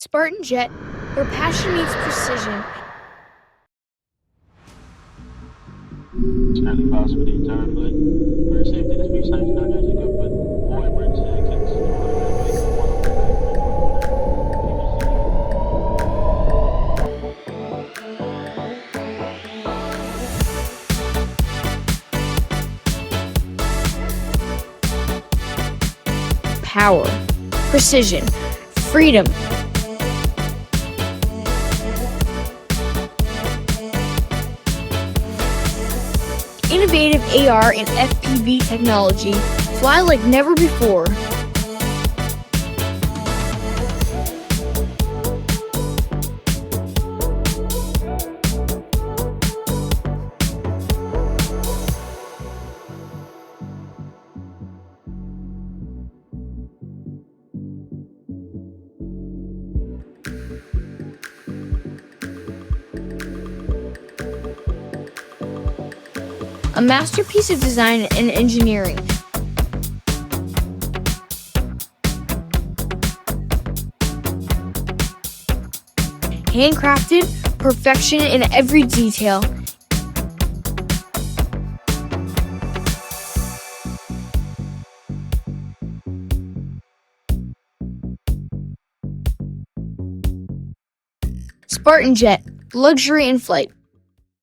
SpartanJet, where passion meets precision. It's currently files for the entire flight. For safety, this beach side cannot use equipped with all emergency exits. You will evacuate from one open back and one corner. Power, precision, freedom. Innovative AR and FPV technology. Fly like never before. A masterpiece of design and engineering. Handcrafted, perfection in every detail. SpartanJet, luxury in flight.